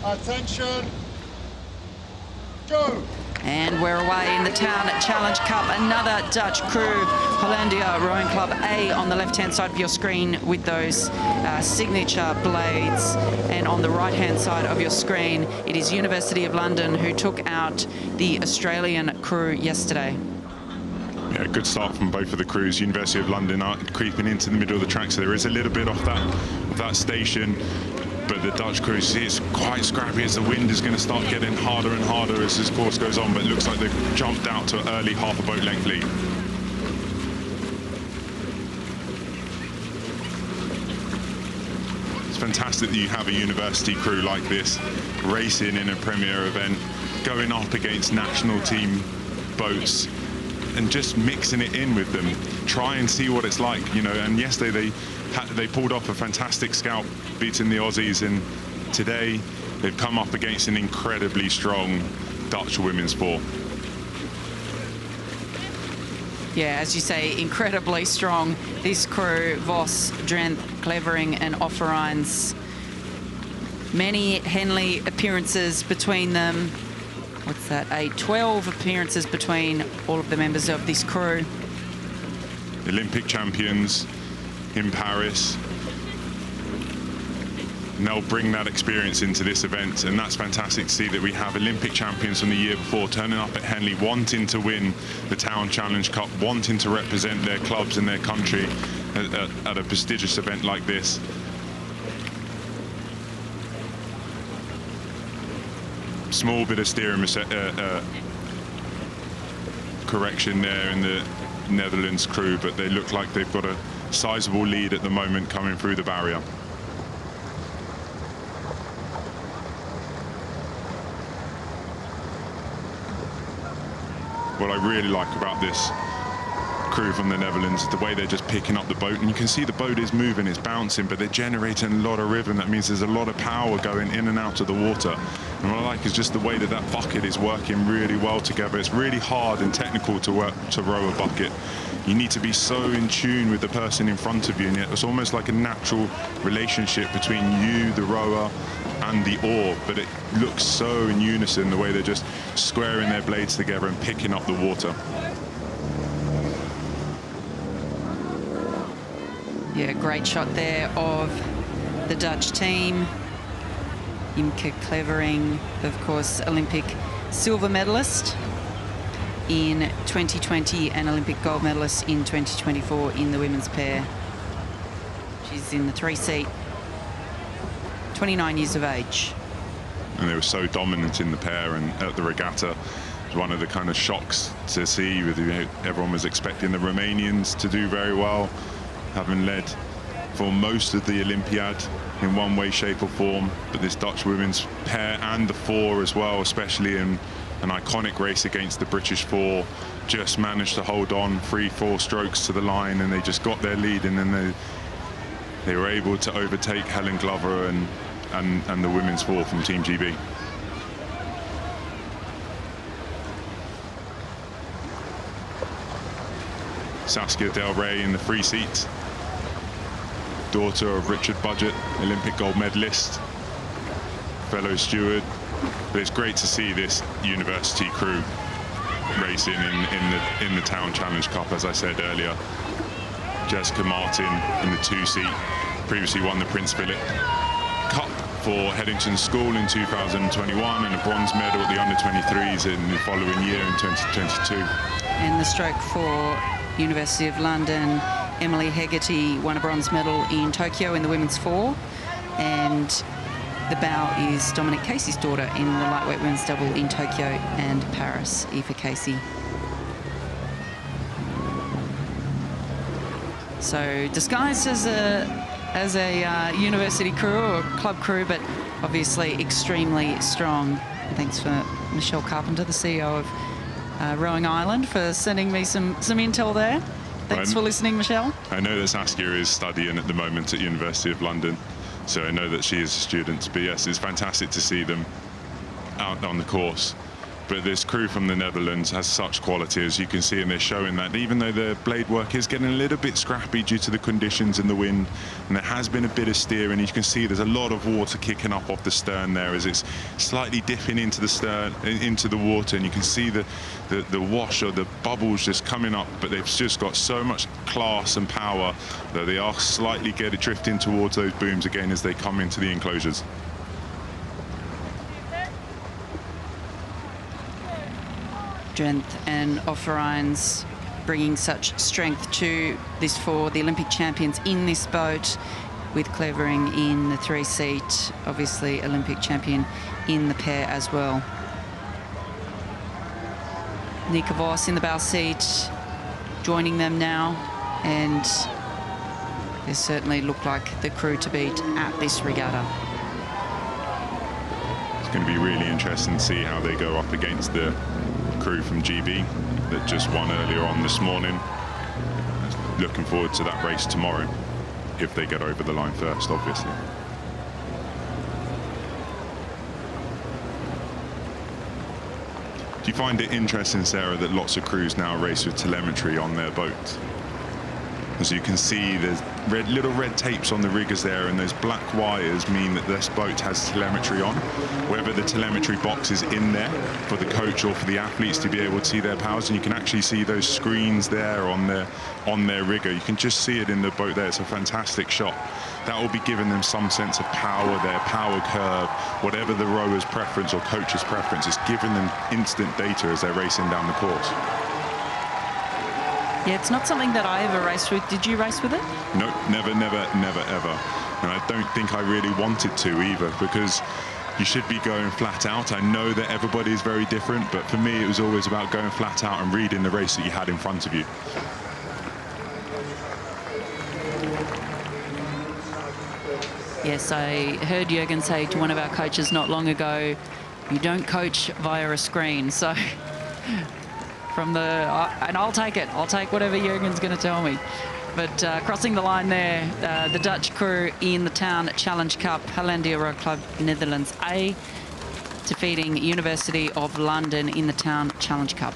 Attention. Go. And we're away in the Town Challenge Cup. Another Dutch crew, Hollandia Rowing Club A on the left-hand side of your screen with those signature blades. And on the right-hand side of your screen, it is University of London who took out the Australian crew yesterday. Yeah, good start from both of the crews. University of London are creeping into the middle of the track, so there is a little bit off that station. But the Dutch crew, see, it's quite scrappy as the wind is going to start getting harder and harder as this course goes on. But it looks like they've jumped out to an early half a boat length lead. It's fantastic that you have a university crew like this racing in a premier event, going up against national team boats and just mixing it in with them. Try and see what it's like, you know. And yesterday they pulled off a fantastic scalp, beating the Aussies, and today they've come up against an incredibly strong Dutch women's four. Yeah, as you say, incredibly strong. This crew, Vos, Drenthe, Clevering and Offerines. Many Henley appearances between them. What's that, 12 appearances between all of the members of this crew. Olympic champions in Paris. And they'll bring that experience into this event, and that's fantastic to see that we have Olympic champions from the year before turning up at Henley, wanting to win the Town Challenge Cup, wanting to represent their clubs and their country at a prestigious event like this. Small bit of steering correction there in the Netherlands crew, but they look like they've got a sizable lead at the moment coming through the barrier. What I really like about this crew from the Netherlands is the way they're just picking up the boat, and you can see the boat is moving, it's bouncing, but they're generating a lot of rhythm. That means there's a lot of power going in and out of the water. And what I like is just the way that that bucket is working really well together. It's really hard and technical to row a bucket. You need to be so in tune with the person in front of you, and yet it's almost like a natural relationship between you, the rower, and the oar, but it looks so in unison, the way they're just squaring their blades together and picking up the water. Yeah, great shot there of the Dutch team. Imke Clevering, of course, Olympic silver medalist in 2020 and Olympic gold medalist in 2024 in the women's pair. She's in the 3-seat, 29 years of age. And they were so dominant in the pair, and at the regatta, it was one of the kind of shocks to see. With, you know, everyone was expecting the Romanians to do very well, having led for most of the Olympiad in one way, shape or form. But this Dutch women's pair and the four as well, especially in an iconic race against the British four, just managed to hold on 3-4 strokes to the line, and they just got their lead, and then they were able to overtake Helen Glover and the women's four from Team GB. Saskia Del Rey in the 3-seat, daughter of Richard Budgett, Olympic gold medalist, fellow steward. But it's great to see this university crew racing in the Town Challenge Cup, as I said earlier. Jessica Martin in the 2-seat, previously won the Prince Philip Cup for Headington School in 2021 and a bronze medal at the under-23s in the following year in 2022. And the stroke for University of London, Emily Hegarty won a bronze medal in Tokyo in the women's four, and the bow is Dominic Casey's daughter in the lightweight women's double in Tokyo and Paris, Aoife Casey. So disguised as a university crew or club crew, but obviously extremely strong. Thanks for Michelle Carpenter, the CEO of Rowing Ireland, for sending me some intel there. Thanks for listening, Michelle. I know that Saskia is studying at the moment at University of London, so I know that she is a student. But yes, it's fantastic to see them out on the course. But this crew from the Netherlands has such quality, as you can see, and they're showing that even though the blade work is getting a little bit scrappy due to the conditions and the wind, and there has been a bit of steering, you can see there's a lot of water kicking up off the stern there as it's slightly dipping into the stern, into the water, and you can see the wash or the bubbles just coming up, but they've just got so much class and power that they are slightly drifting towards those booms again as they come into the enclosures. Strength and Offerines bringing such strength to this for the Olympic champions in this boat, with Clevering in the 3-seat, obviously Olympic champion in the pair as well. Nika Voss in the bow seat, joining them now, and they certainly look like the crew to beat at this regatta. It's going to be really interesting to see how they go up against the crew from GB that just won earlier on this morning. Looking forward to that race tomorrow, if they get over the line first, obviously. Do you find it interesting, Sarah, that lots of crews now race with telemetry on their boats? As you can see, there's little red tapes on the riggers there, and those black wires mean that this boat has telemetry on. Whether the telemetry box is in there for the coach or for the athletes to be able to see their powers, and you can actually see those screens there on their rigger. You can just see it in the boat there. It's a fantastic shot. That will be giving them some sense of power, their power curve, whatever the rower's preference or coach's preference. It's giving them instant data as they're racing down the course. Yeah, it's not something that I ever raced with. Did you race with it? No, never, never, never, ever. And I don't think I really wanted to either, because you should be going flat out. I know that everybody is very different, but for me, it was always about going flat out and reading the race that you had in front of you. Yes, I heard Jürgen say to one of our coaches not long ago, you don't coach via a screen. So from the, and I'll take it. I'll take whatever Jürgen's going to tell me. But crossing the line there, the Dutch crew in the Town Challenge Cup, Hollandia Road Club Netherlands A, defeating University of London in the Town Challenge Cup.